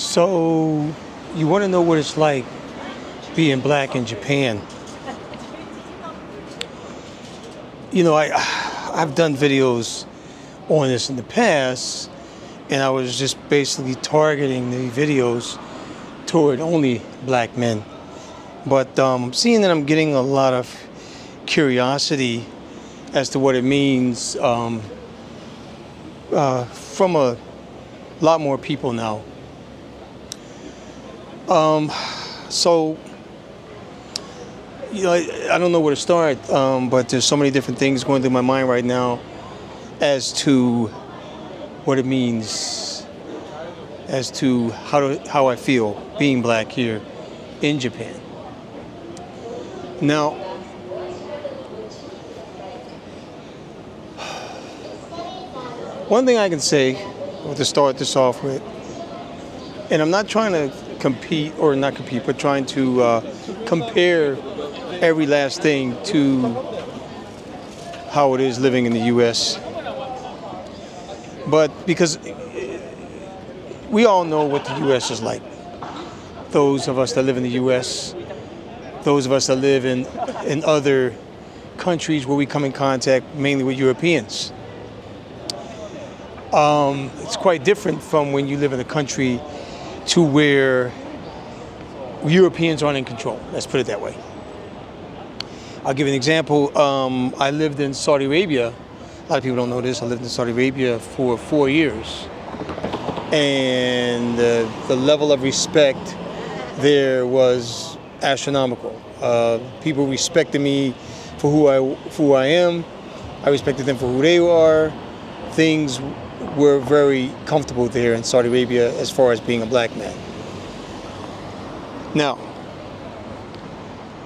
So, you want to know what it's like being black in Japan? You know, I've done videos on this in the past, and I was just basically targeting the videos toward only black men. But seeing that I'm getting a lot of curiosity as to what it means from a lot more people now. So, you know, I don't know where to start, but there's so many different things going through my mind right now as to what it means, as to how I feel being black here in Japan. Now, one thing I can say, to start this off with, and I'm not trying to compete, or not compete, but trying to compare every last thing to how it is living in the U.S. But because we all know what the U.S. is like. Those of us that live in the U.S., those of us that live in other countries where we come in contact mainly with Europeans. It's quite different from when you live in a country to where Europeans aren't in control. Let's put it that way. I'll give you an example. I lived in Saudi Arabia. A lot of people don't know this. I lived in Saudi Arabia for 4 years. And the level of respect there was astronomical. People respected me for who I am. I respected them for who they are. Things were very comfortable there in Saudi Arabia as far as being a black man. Now,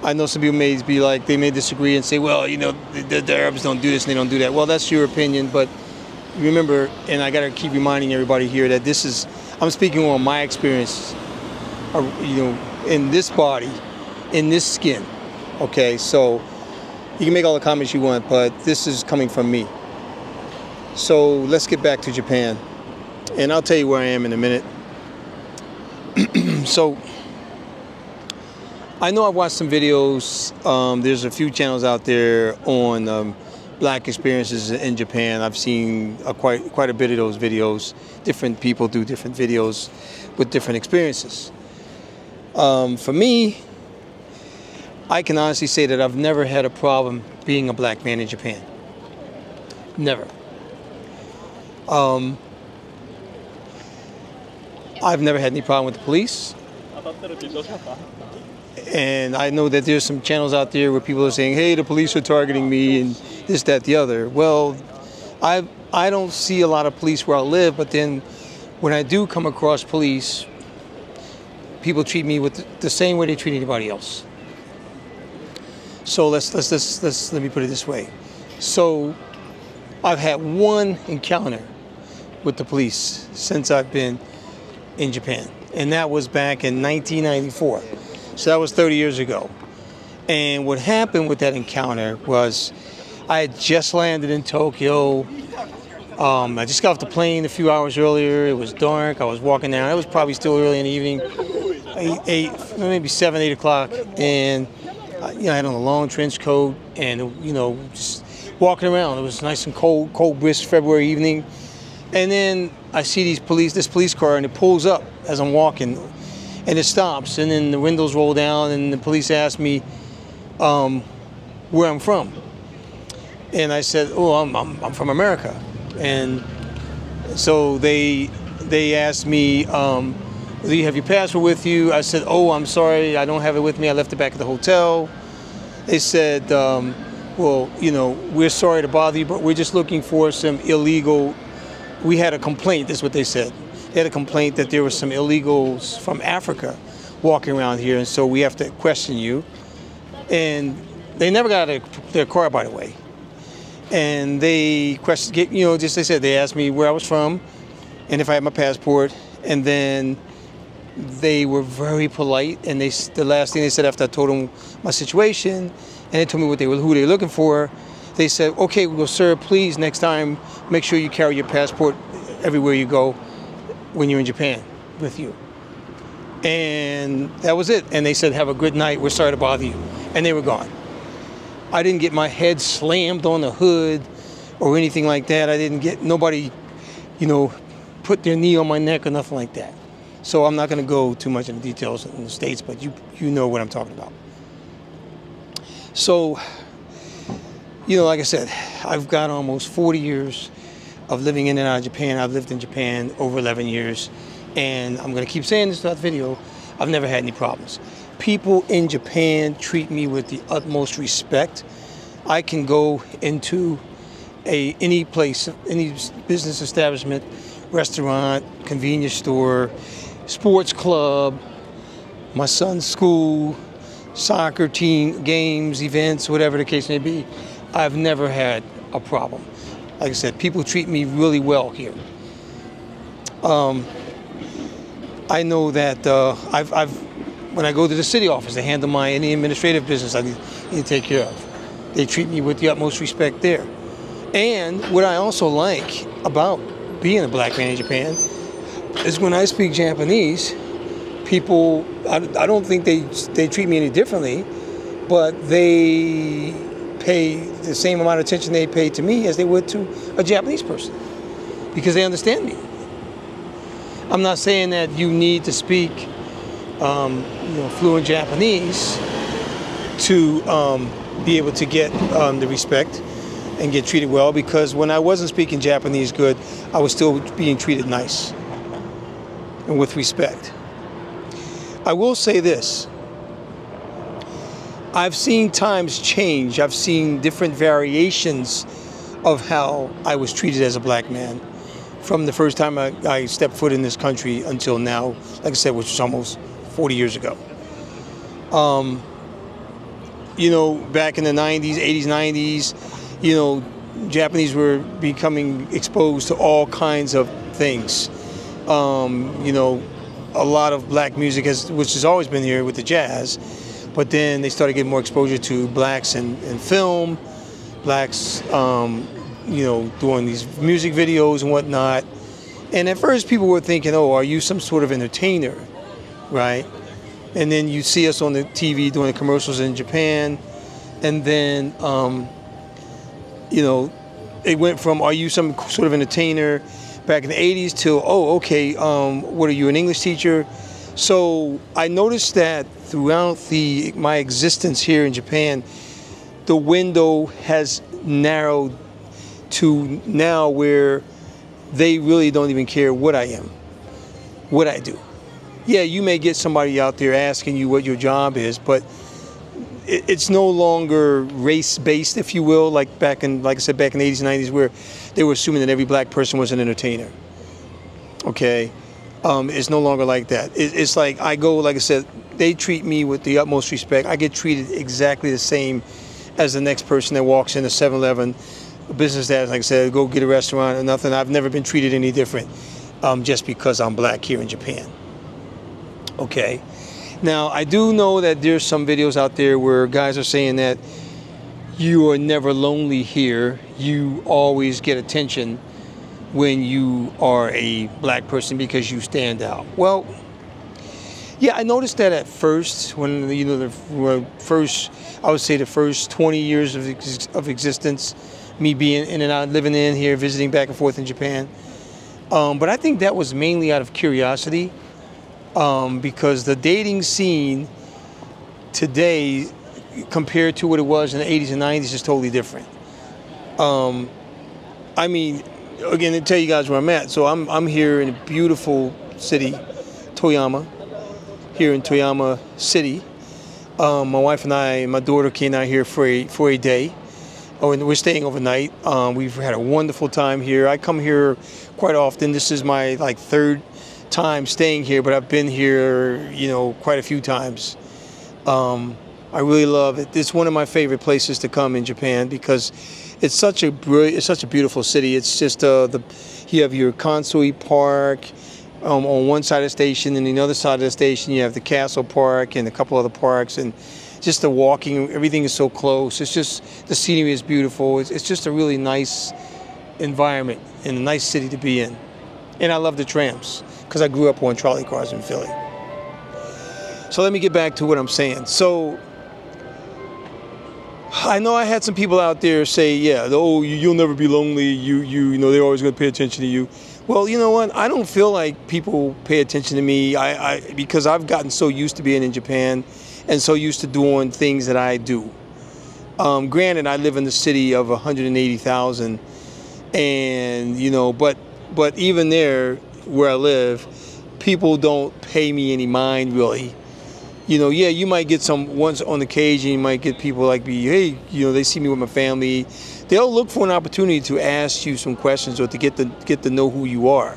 I know some people may be like, they may disagree and say, well, you know, the Arabs don't do this and they don't do that. Well, that's your opinion, but remember, and I gotta keep reminding everybody here that this is, I'm speaking on my experience, you know, in this body, in this skin, okay? So you can make all the comments you want, but this is coming from me. So let's get back to Japan, and I'll tell you where I am in a minute. So I know I've watched some videos. There's a few channels out there on black experiences in Japan. I've seen quite a bit of those videos. Different people do different videos with different experiences. For me, I can honestly say that I've never had a problem being a black man in Japan. Never. I've never had any problem with the police. And I know that there's some channels out there where people are saying, hey, the police are targeting me and this, that, the other. Well, I don't see a lot of police where I live, but then when I do come across police, people treat me with the same way they treat anybody else. So let me put it this way. So I've had one encounter with the police since I've been in Japan, and that was back in 1994. So that was 30 years ago. And what happened with that encounter was I had just landed in Tokyo. I just got off the plane a few hours earlier. It was dark. I was walking down. It was probably still early in the evening, maybe 7, 8 o'clock. And you know, I had on a long trench coat and, you know, just walking around. It was nice and cold, brisk February evening. And then I see this police car, and it pulls up as I'm walking, and it stops, and then the windows roll down, and the police ask me where I'm from. And I said, oh, I'm from America. And so they asked me, do you have your passport with you? I said, oh, I'm sorry, I don't have it with me. I left it back at the hotel. They said, well, you know, we're sorry to bother you, but we're just looking for some illegal. We had a complaint, that's what they said. They had a complaint that there were some illegals from Africa walking around here, and so we have to question you. And they never got out of their car, by the way. And they questioned, you know, just they said, they asked me where I was from and if I had my passport, and then they were very polite, and the last thing they said after I told them my situation, and they told me who they were looking for, they said, okay, well, sir, please, next time, make sure you carry your passport everywhere you go when you're in Japan with you. And that was it. And they said, have a good night. We're sorry to bother you. And they were gone. I didn't get my head slammed on the hood or anything like that. I didn't get nobody, you know, put their knee on my neck or nothing like that. So I'm not going to go too much into details in the States, but you know what I'm talking about. So, you know, like I said, I've got almost 40 years of living in and out of Japan. I've lived in Japan over 11 years. And I'm going to keep saying this throughout the video, I've never had any problems. People in Japan treat me with the utmost respect. I can go into any place, any business establishment, restaurant, convenience store, sports club, my son's school, soccer team, games, events, whatever the case may be. I've never had a problem. Like I said, people treat me really well here. I know that when I go to the city office, they handle any administrative business I need to take care of. They treat me with the utmost respect there. And what I also like about being a black man in Japan is when I speak Japanese, people, I don't think they treat me any differently, but they pay the same amount of attention they pay to me as they would to a Japanese person, because they understand me. I'm not saying that you need to speak fluent Japanese to be able to get the respect and get treated well, because when I wasn't speaking Japanese good, I was still being treated nice and with respect. I will say this. I've seen times change. I've seen different variations of how I was treated as a black man from the first time I stepped foot in this country until now, like I said, which was almost 40 years ago. You know, back in the 90s, 80s, 90s, you know, Japanese were becoming exposed to all kinds of things. You know, a lot of black music, which has always been here with the jazz, but then they started getting more exposure to blacks in film, blacks, you know, doing these music videos and whatnot. And at first people were thinking, oh, are you some sort of entertainer, right? And then you see us on the TV doing the commercials in Japan. And then, you know, it went from, are you some sort of entertainer back in the 80s to, oh, okay, what are you, an English teacher? So I noticed that throughout my existence here in Japan, the window has narrowed to now where they really don't even care what I am, what I do. Yeah, you may get somebody out there asking you what your job is, but it's no longer race-based, if you will, like I said, back in the 80s and 90s, where they were assuming that every black person was an entertainer. Okay, it's no longer like that. It's like I go, like I said, they treat me with the utmost respect. I get treated exactly the same as the next person that walks into 7-Eleven, a business that, like I said, go get a restaurant or nothing. I've never been treated any different just because I'm black here in Japan. Okay. Now, I do know that there's some videos out there where guys are saying that you are never lonely here. You always get attention when you are a black person because you stand out. Well, yeah, I noticed that at first, when, you know, I would say the first 20 years of existence, me being in and out, living in here, visiting back and forth in Japan. But I think that was mainly out of curiosity, because the dating scene today compared to what it was in the 80s and 90s is totally different. I mean, again, to tell you guys where I'm at, so I'm here in a beautiful city, Toyama, here in Toyama City. My wife and I, my daughter came out here for a day. Oh, and we're staying overnight. We've had a wonderful time here. I come here quite often. This is my third time staying here, but I've been here, you know, quite a few times. I really love it. It's one of my favorite places to come in Japan because it's such a beautiful city. It's just you have your Kansui Park on one side of the station, and the other side of the station you have the Castle Park and a couple other parks, and just the walking, everything is so close. It's just, the scenery is beautiful. It's just a really nice environment and a nice city to be in. And I love the trams because I grew up on trolley cars in Philly. So let me get back to what I'm saying. So I know I had some people out there say, yeah, oh, you'll never be lonely. You know, they're always going to pay attention to you. Well, you know what? I don't feel like people pay attention to me. Because I've gotten so used to being in Japan and so used to doing things that I do. Granted, I live in the city of 180,000, and you know, but even there where I live, people don't pay me any mind really. You know, yeah, you might get some once on occasion. You might get people like me. Hey, you know, they see me with my family. They'll look for an opportunity to ask you some questions or to get to know who you are.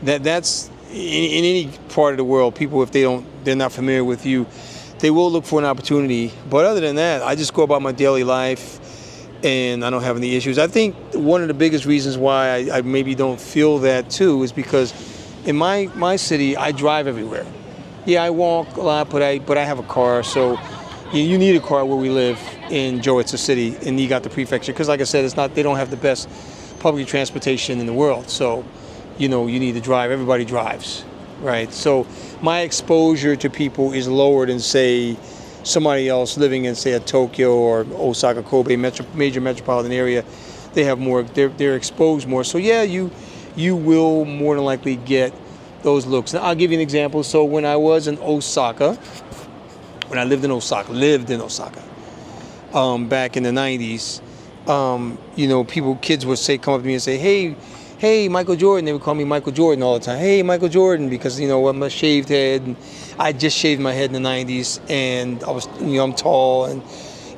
That's in any part of the world. People, if they're not familiar with you, they will look for an opportunity. But other than that, I just go about my daily life, and I don't have any issues. I think one of the biggest reasons why I maybe don't feel that too is because in my city, I drive everywhere. Yeah, I walk a lot, but I have a car, so you need a car where we live in Joetsu City in Niigata Prefecture, because like I said, they don't have the best public transportation in the world, so you know, you need to drive. Everybody drives, right? So my exposure to people is lower than, say, somebody else living in, say, a Tokyo or Osaka, Kobe, major metropolitan area. They have more, they're exposed more. So yeah, you will more than likely get those looks. Now, I'll give you an example. So when I was in Osaka, when I lived in Osaka, back in the 90s, you know, kids would come up to me and say, hey, Michael Jordan. They would call me Michael Jordan all the time. Hey, Michael Jordan, because, you know, I'm a shaved head, and I just shaved my head in the 90s, and I was, you know, I'm tall, and,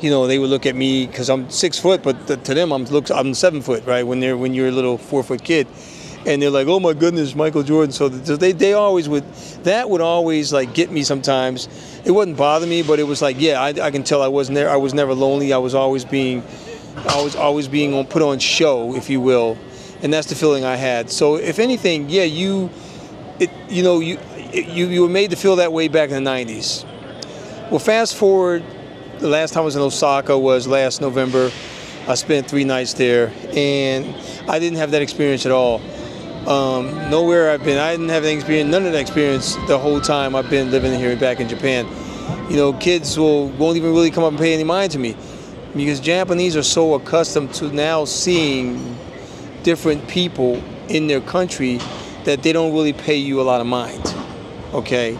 you know, they would look at me because I'm 6 foot, but to them, I'm 7 foot, right? When you're a little 4-foot kid. And they're like, oh my goodness, Michael Jordan. So they always would always like get me sometimes. It wouldn't bother me, but it was like, yeah, I can tell I was never lonely. I was always being put on show, if you will. And that's the feeling I had. So if anything, yeah, you were made to feel that way back in the 90s. Well, fast forward, the last time I was in Osaka was last November. I spent 3 nights there, and I didn't have that experience at all. Nowhere I've been, I didn't have any experience, none of that experience the whole time I've been living here back in Japan. You know, kids won't even really come up and pay any mind to me, because Japanese are so accustomed to now seeing different people in their country that they don't really pay you a lot of mind, okay?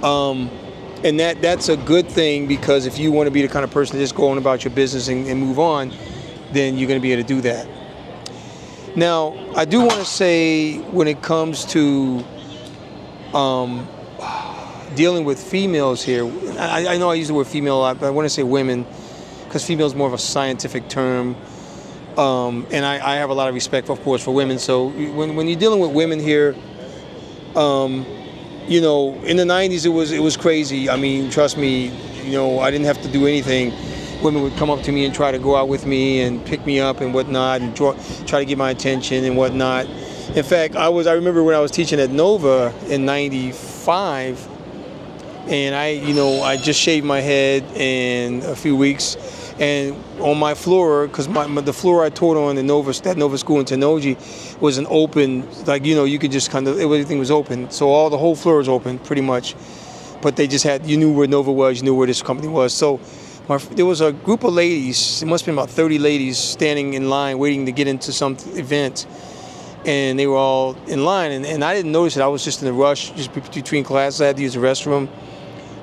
And that's a good thing, because if you want to be the kind of person to just go on about your business and move on, then you're going to be able to do that. Now, I do want to say, when it comes to dealing with females here, I know I use the word female a lot, but I want to say women, because female is more of a scientific term. And I have a lot of respect, of course, for women. So when you're dealing with women here, you know, in the 90s it was crazy. I mean, trust me, you know, I didn't have to do anything. Women would come up to me and try to go out with me and pick me up and whatnot, and try to get my attention and whatnot. In fact, I remember when I was teaching at Nova in '95, and I just shaved my head in a few weeks. And on my floor, because the floor I taught on in that Nova school in Tennoji was an open, like, you know, you could just everything was open. So the whole floor was open pretty much. But they just you knew where Nova was, you knew where this company was. So there was a group of ladies, it must have been about 30 ladies, standing in line waiting to get into some event. And they were all in line, and I didn't notice it. I was just in a rush, just between classes. I had to use the restroom.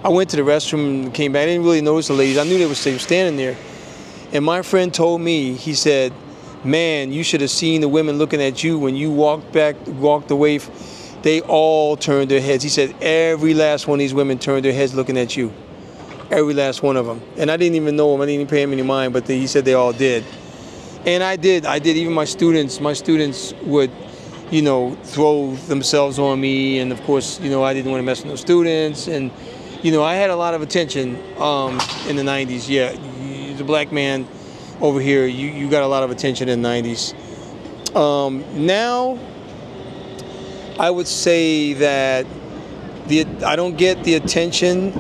I went to the restroom and came back. I didn't really notice the ladies. I knew they were standing there. And my friend told me, he said, man, you should have seen the women looking at you when you walked away. They all turned their heads. He said every last one of these women turned their heads looking at you. Every last one of them. And I didn't even know them. I didn't even pay him any mind, but he said they all did. And I did. Even my students would, you know, throw themselves on me. And of course, you know, I didn't want to mess with no students. And, you know, I had a lot of attention in the 90s. Yeah, the black man over here, you got a lot of attention in the 90s. Now, I would say that I don't get the attention,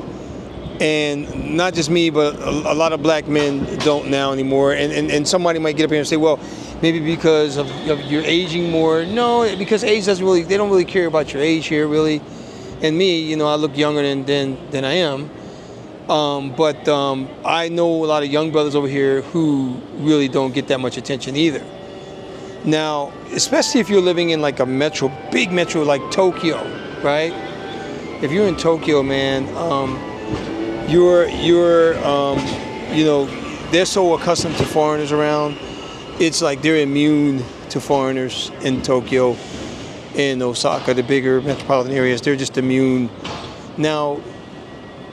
and not just me, but a lot of black men don't now anymore. And somebody might get up here and say, well, maybe because of your aging more. No, because age doesn't really, they don't really care about your age here, really. And me, you know, I look younger than I am. But I know a lot of young brothers over here who really don't get that much attention either. Now, especially if you're living in like a metro, big metro like Tokyo, right? If you're in Tokyo, man, you know, they're so accustomed to foreigners around. It's like they're immune to foreigners in Tokyo, in Osaka, the bigger metropolitan areas. They're just immune. Now,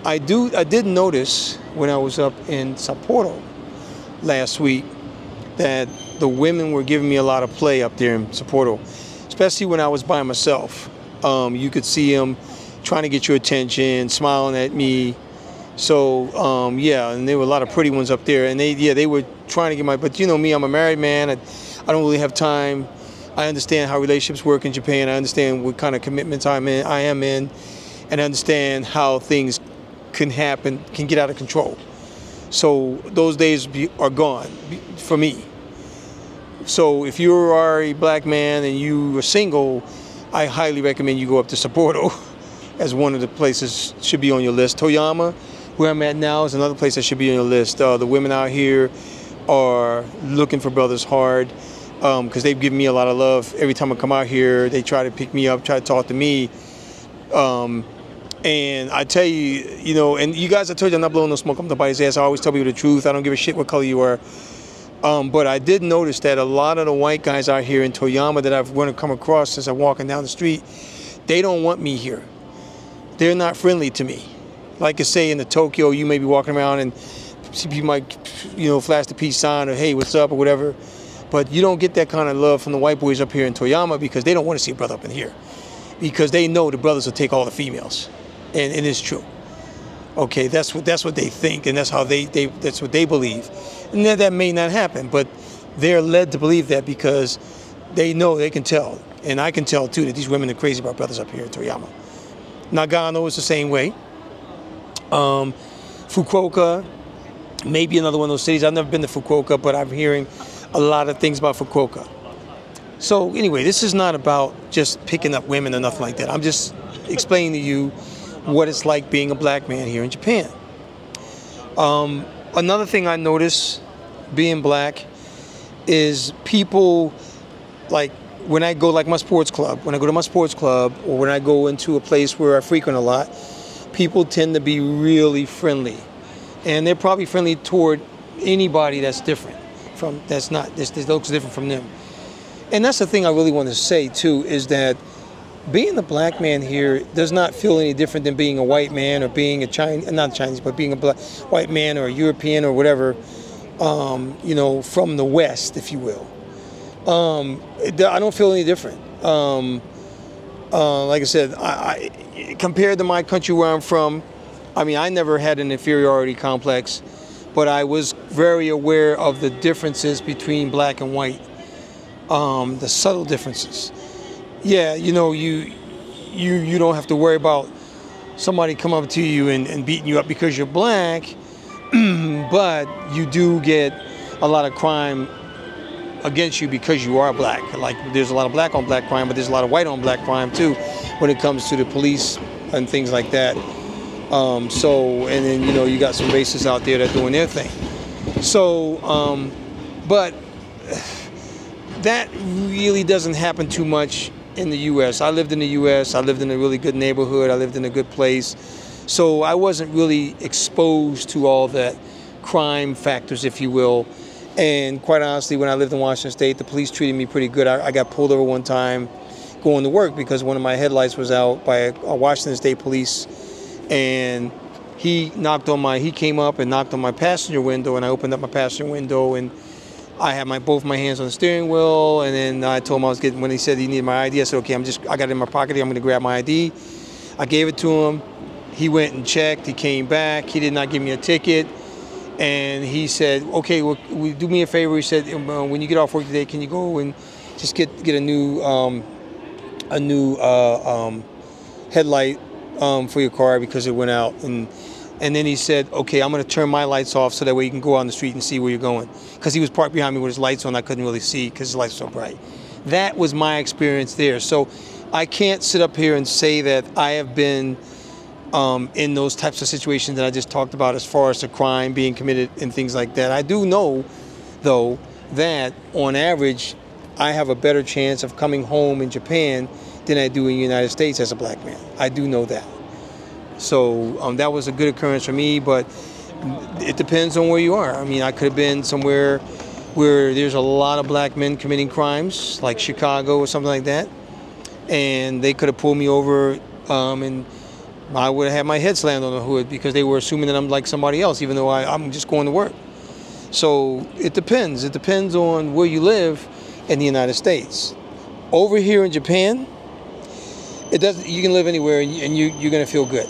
I did notice when I was up in Sapporo last week that the women were giving me a lot of play up there in Sapporo, especially when I was by myself. You could see them trying to get your attention, smiling at me. So yeah, and there were a lot of pretty ones up there, and they were trying to get but you know me, I'm a married man. I don't really have time. I understand how relationships work in Japan. I understand what kind of commitments I am in, and I understand how things can happen, can get out of control. So those days are gone for me. So if you are a black man and you are single, I highly recommend you go up to Sapporo as one of the places should be on your list. Toyama, where I'm at now, is another place that should be on your list. The women out here are looking for brothers hard because they've given me a lot of love. Every time I come out here, they try to pick me up, try to talk to me. And I tell you, you know, and you guys, I told you I'm not blowing no smoke up nobody's ass. I always tell people the truth. I don't give a shit what color you are. But I did notice that a lot of the white guys out here in Toyama that I've run to come across since I'm walking down the street, they don't want me here. They're not friendly to me. Like I say, in the Tokyo, you may be walking around and you might, you know, flash the peace sign or hey, what's up or whatever. But you don't get that kind of love from the white boys up here in Toyama because they don't want to see a brother up in here. Because they know the brothers will take all the females. And it's true. Okay, that's what they think, and that's how that's what they believe. And that may not happen, but they're led to believe that because they know, they can tell. And I can tell too that these women are crazy about brothers up here in Toyama. Nagano is the same way. Fukuoka, maybe another one of those cities. I've never been to Fukuoka, but I'm hearing a lot of things about Fukuoka. So anyway, this is not about just picking up women or nothing like that. I'm just explaining to you what it's like being a black man here in Japan. Another thing I notice being black is people, like when I go, like my sports club, when I go to my sports club or when I go into a place where I frequent a lot, people tend to be really friendly. And they're probably friendly toward anybody that's different, that looks different from them. And that's the thing I really want to say too, is that being a black man here does not feel any different than being a white man or being a Chinese, not Chinese, but being a white man or a European or whatever, you know, from the West, if you will. I don't feel any different. Like I said, I compared to my country where I'm from, I mean, I never had an inferiority complex, but I was very aware of the differences between black and white, the subtle differences. Yeah, you know, you don't have to worry about somebody coming up to you and beating you up because you're black, but you do get a lot of crime against you because you are black. Like there's a lot of black on black crime, but there's a lot of white on black crime too when it comes to the police and things like that. So, and then, you know, you got some racists out there that are doing their thing. So, but that really doesn't happen too much in the U.S. I lived in the U.S. I lived in a really good neighborhood. I lived in a good place. So I wasn't really exposed to all the crime factors, if you will. And quite honestly, when I lived in Washington State, the police treated me pretty good. I got pulled over one time going to work because one of my headlights was out by a Washington State police. And he came up and knocked on my passenger window, and I opened up my passenger window, and I had both my hands on the steering wheel, and then I told him when he said he needed my ID, I said, okay, I got it in my pocket here, I'm gonna grab my ID. I gave it to him. He went and checked, he came back, he did not give me a ticket. And he said, okay, well, do me a favor. He said, when you get off work today, can you go and just get a new headlight for your car because it went out. And then he said, okay, I'm going to turn my lights off so that way you can go out on the street and see where you're going. Because he was parked behind me with his lights on. I couldn't really see because his lights were so bright. That was my experience there. So I can't sit up here and say that I have been in those types of situations that I just talked about as far as the crime being committed and things like that. I do know, though, that on average, I have a better chance of coming home in Japan than I do in the United States as a black man. I do know that. So that was a good occurrence for me, but it depends on where you are. I mean, I could have been somewhere where there's a lot of black men committing crimes, like Chicago or something like that, and they could have pulled me over and I would have had my head slammed on the hood because they were assuming that I'm like somebody else, even though I'm just going to work. So it depends. It depends on where you live in the United States. Over here in Japan, it doesn't. You can live anywhere and you're going to feel good.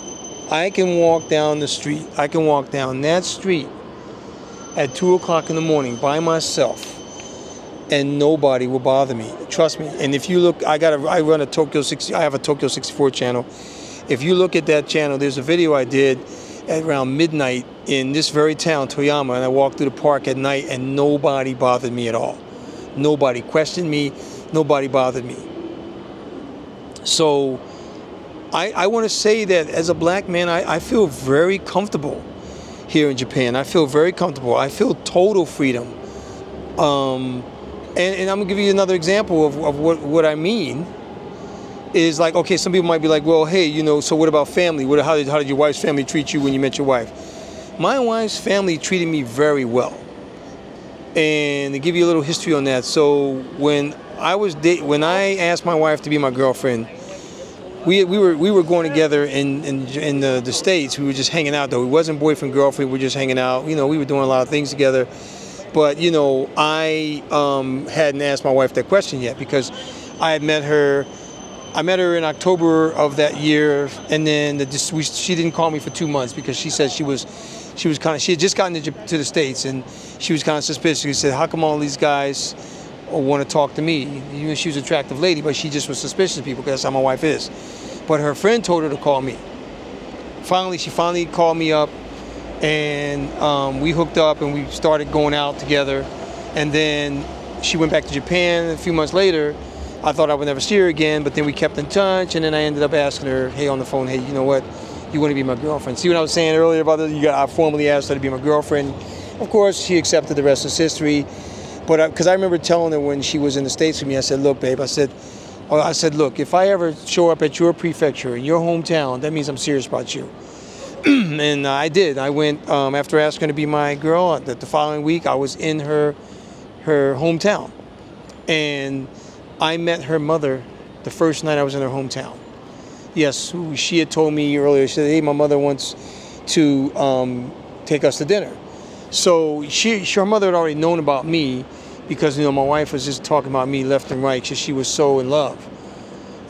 I can walk down the street. I can walk down that street at 2 o'clock in the morning by myself, and nobody will bother me. Trust me. And if you look, I run a Tokyo 60. I have a Tokyo 64 channel. If you look at that channel, there's a video I did at around midnight in this very town, Toyama, and I walked through the park at night, and nobody bothered me at all. Nobody questioned me. Nobody bothered me. So I want to say that as a black man, I feel very comfortable here in Japan. I feel very comfortable. I feel total freedom. And I'm going to give you another example of what I mean. Is like, okay, some people might be like, well, hey, you know, so what about family? How did your wife's family treat you when you met your wife? My wife's family treated me very well. And to give you a little history on that, so when I asked my wife to be my girlfriend, we were going together in the States. We were just hanging out, though. It wasn't boyfriend girlfriend. We were just hanging out. You know, we were doing a lot of things together. But you know, I hadn't asked my wife that question yet because I had met her. I met her in October of that year, and then she didn't call me for 2 months because she said she had just gotten to the States, and she was kind of suspicious. She said, how come all these guys want to talk to me? You know, she was an attractive lady, but she just was suspicious of people because that's how my wife is. But her friend told her to call me. She finally called me up, and we hooked up, and we started going out together. And then she went back to Japan a few months later. I thought I would never see her again, but then we kept in touch, and then I ended up asking her, hey, on the phone, hey, you know what, you want to be my girlfriend? See what I was saying earlier about this? I formally asked her to be my girlfriend. Of course, she accepted. The rest is history. But because I remember telling her when she was in the States with me, I said, look, babe, I said, look, if I ever show up at your prefecture in your hometown, that means I'm serious about you. And I did. I went, after asking her to be my girl, the following week, I was in her hometown. And I met her mother the first night I was in her hometown. Yes, she had told me earlier, she said, hey, my mother wants to take us to dinner. So her mother had already known about me because, you know, my wife was just talking about me left and right because she was so in love.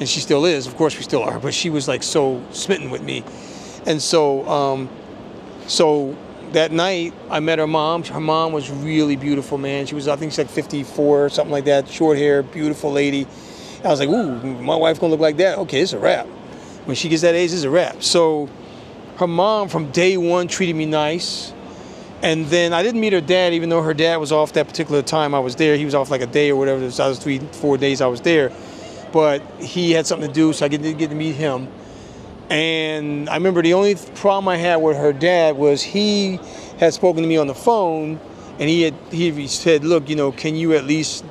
And she still is, of course we still are, but she was like so smitten with me. And so, that night I met her mom. Her mom was really beautiful, man. She was, I think she's like 54 or something like that, short hair, beautiful lady. I was like, ooh, my wife gonna look like that? Okay, it's a wrap. When she gets that age, it's a wrap. So her mom from day one treated me nice. And then I didn't meet her dad, even though her dad was off that particular time I was there. He was off like a day or whatever. It was 3-4 days I was there. But he had something to do, so I didn't get to meet him. And I remember the only problem I had with her dad was he had spoken to me on the phone, and he said, look, you know, can you at least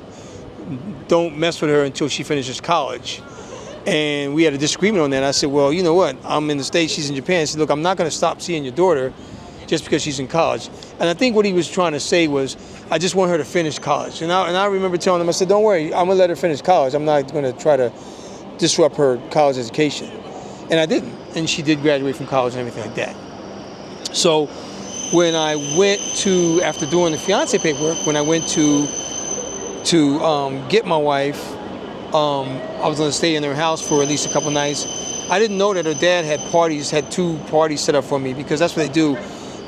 don't mess with her until she finishes college? And we had a disagreement on that. I said, well, you know what? I'm in the States, she's in Japan. I said, look, I'm not going to stop seeing your daughter just because she's in college. And I think what he was trying to say was, I just want her to finish college. And I remember telling him, I said, don't worry, I'm going to let her finish college. I'm not going to try to disrupt her college education. And I didn't. And she did graduate from college and everything like that. So when I went to, after doing the fiance paperwork, when I went to get my wife, I was going to stay in her house for at least a couple nights. I didn't know that her dad had 2 parties set up for me, because that's what they do.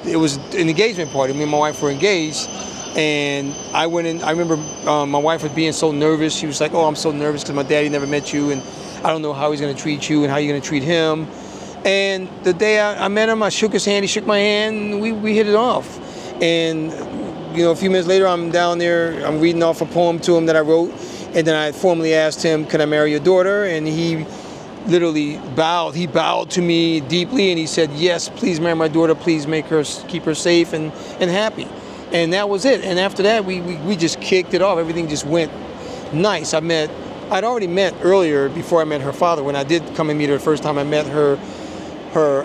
It was an engagement party. Me and my wife were engaged. And I went in, I remember my wife was being so nervous. She was like, oh, I'm so nervous because my daddy never met you, and I don't know how he's going to treat you and how you're going to treat him. And the day I met him, I shook his hand, he shook my hand, and we hit it off. And, you know, a few minutes later, I'm down there, I'm reading off a poem to him that I wrote, And then I formally asked him, can I marry your daughter? And he literally bowed. He bowed to me deeply, and he said, yes, please marry my daughter. Please keep her safe and happy. And that was it. And after that, we just kicked it off. Everything just went nice. I'd already met earlier, before I met her father. When I did come and meet her the first time, I met her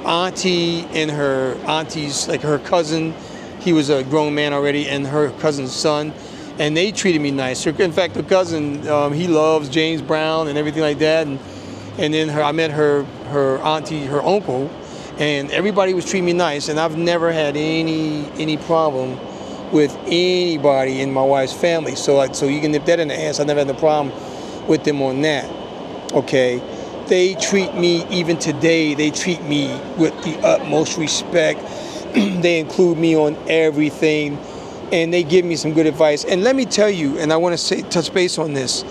auntie and her auntie's, like her cousin. He was a grown man already, and her cousin's son. And they treated me nice. In fact, her cousin, he loves James Brown and everything like that. And then I met her auntie, her uncle, and everybody was treating me nice. And I've never had any problem with anybody in my wife's family. So you can nip that in the ass. I never had a problem with them on that. Okay, they treat me, even today, they treat me with the utmost respect. They include me on everything, and they give me some good advice. And let me tell you, and I want to touch base on this.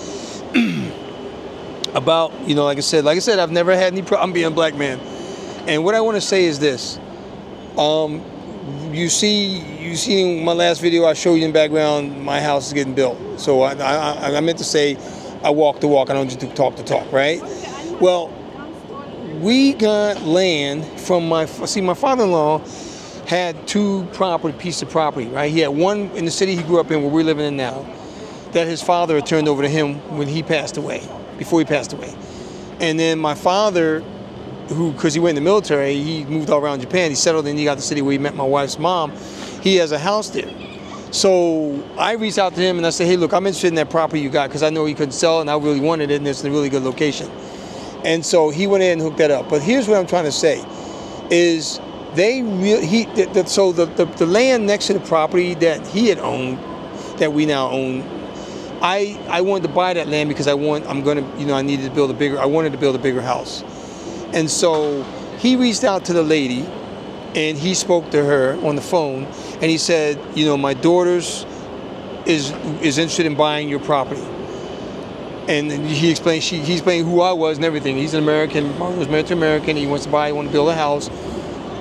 About, like I said, I've never had any problem being a black man. And what I want to say is this. You see in my last video, I showed you in the background, my house is getting built. So I meant to say, I walk the walk, I don't just talk the talk, right? Well, we got land from my father-in-law had two pieces of property, right? He had one in the city he grew up in, where we're living in now, that his father had turned over to him when he passed away, before he passed away. And then my father, because he went in the military, he moved all around Japan, he settled in, he got the city where he met my wife's mom, he has a house there. So I reached out to him and I said, hey, look, I'm interested in that property you got, because I know he couldn't sell it and I really wanted it, and it's in a really good location. And so he went in and hooked that up. But here's what I'm trying to say, is the land next to the property that he had owned, that we now own, I wanted to buy that land because I wanted to build a bigger house. And so he reached out to the lady, and he spoke to her on the phone, and he said, my daughter's is interested in buying your property. And he explained, he explained who I was and everything. He's an American, Mario was married to American, he wants to build a house.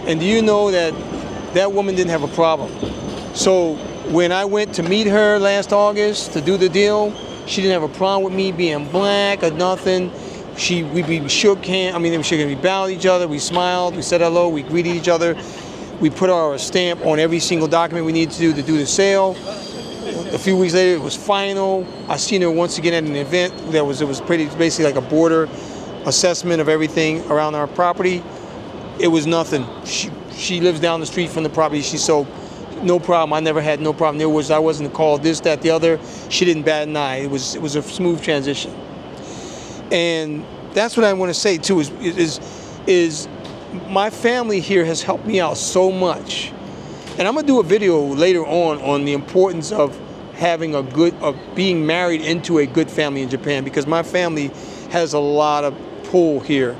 And do you know that woman didn't have a problem? So when I went to meet her last August to do the deal, she didn't have a problem with me being black or nothing. We shook hands, we bowed each other, we smiled, we said hello, we greeted each other. We put our stamp on every single document we needed to do the sale. A few weeks later, it was final. I seen her once again at an event it was basically like a border assessment of everything around our property. It was nothing. She lives down the street from the property. No problem. I never had no problem. I wasn't called this, that, the other. She didn't bat an eye. It was a smooth transition. And that's what I want to say too, is my family here has helped me out so much. And I'm gonna do a video later on the importance of being married into a good family in Japan, because my family has a lot of pull here,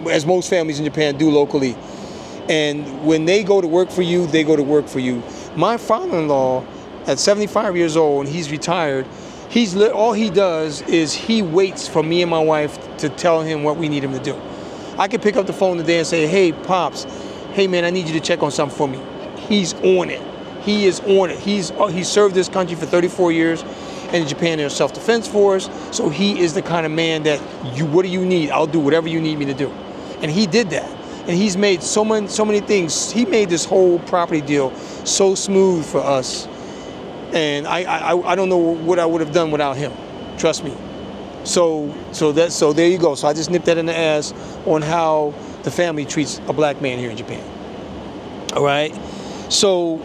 as most families in Japan do locally. And when they go to work for you, they go to work for you. My father-in-law, at 75 years old, and he's retired, all he does is he waits for me and my wife to tell him what we need him to do. I could pick up the phone today and say, hey, Pops, hey, man, I need you to check on something for me. He's on it. He is on it. He served this country for 34 years, and in Japan there's a self-defense force, so he is the kind of man that, what do you need? I'll do whatever you need me to do. And he did that. And he's made so many things. He made this whole property deal so smooth for us. And I don't know what I would have done without him. Trust me. So there you go. So I just nipped that in the ass on how the family treats a black man here in Japan. All right. So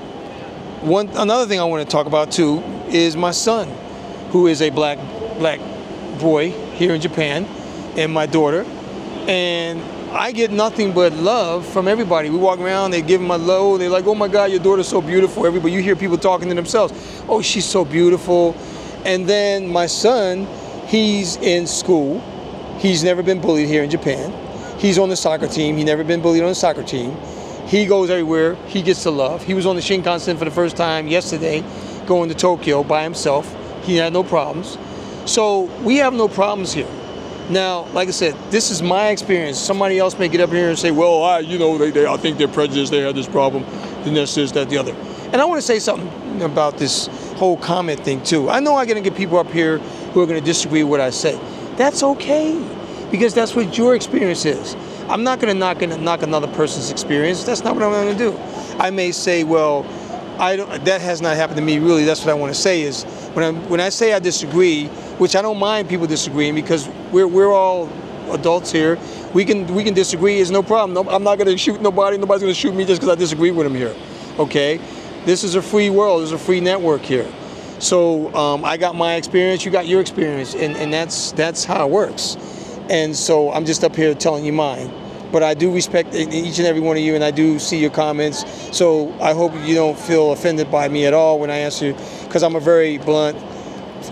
another thing I want to talk about too is my son, who is a black boy here in Japan, and my daughter, and I get nothing but love from everybody. We walk around, they give him a low, they're like, oh my God, your daughter's so beautiful. Everybody, you hear people talking to themselves, oh, she's so beautiful. And then my son, he's in school. He's never been bullied here in Japan. He's on the soccer team. He's never been bullied on the soccer team. He goes everywhere. He gets the love. He was on the Shinkansen for the first time yesterday, going to Tokyo by himself. He had no problems. So we have no problems here. Now, like I said, this is my experience. Somebody else may get up here and say, well, I think they're prejudiced, they have this problem, then this, that, the other. And I want to say something about this whole comment thing too. I know I'm going to get people up here who are going to disagree with what I say. That's okay, because that's what your experience is. I'm not going to knock another person's experience. That's not what I'm going to do. I may say, well, that has not happened to me. Really, that's what I want to say is when I say I disagree, which I don't mind people disagreeing, because we're all adults here. We can disagree. It's no problem. No, I'm not going to shoot nobody. Nobody's going to shoot me just because I disagree with them here. Okay, this is a free world. There's a free network here. So I got my experience. You got your experience, and that's how it works. And so I'm just up here telling you mine. But I do respect each and every one of you, and I do see your comments. So I hope you don't feel offended by me at all when I answer, because I'm a very blunt,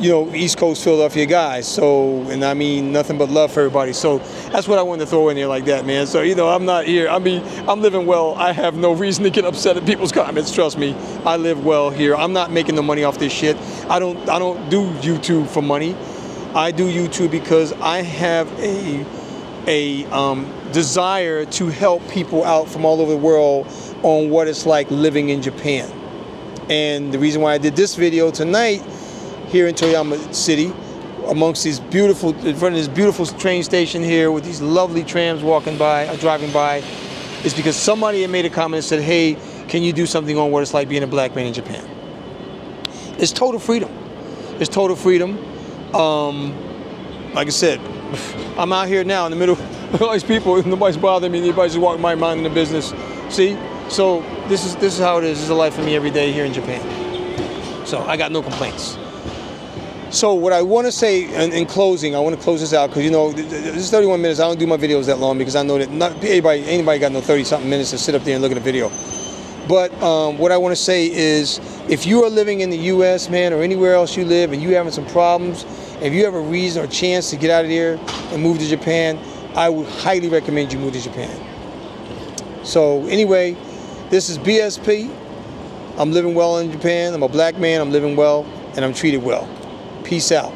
East Coast Philadelphia guy. So, and I mean nothing but love for everybody. So that's what I wanted to throw in there like that, man. So, I'm not here. I mean, I'm living well. I have no reason to get upset at people's comments. Trust me, I live well here. I'm not making no money off this shit. I don't do YouTube for money. I do YouTube because I have a desire to help people out from all over the world on what it's like living in Japan. And the reason why I did this video tonight here in Toyama City, amongst these beautiful, in front of this beautiful train station here with these lovely trams driving by, is because somebody had made a comment and said, hey, can you do something on what it's like being a black man in Japan? It's total freedom. It's total freedom. Like I said, I'm out here now in the middle of all these people. Nobody's bothering me. Everybody's just walking my mind in the business. See? So this is how it is. This is the life for me every day here in Japan. So I got no complaints. So what I want to say in closing, I want to close this out because this is 31 minutes. I don't do my videos that long because I know that not anybody got no 30-something minutes to sit up there and look at a video. But what I want to say is, if you are living in the U.S., man, or anywhere else you live, and you having some problems, if you have a reason or chance to get out of there and move to Japan, I would highly recommend you move to Japan. So anyway, this is BSP. I'm living well in Japan. I'm a black man. I'm living well, and I'm treated well. Peace out.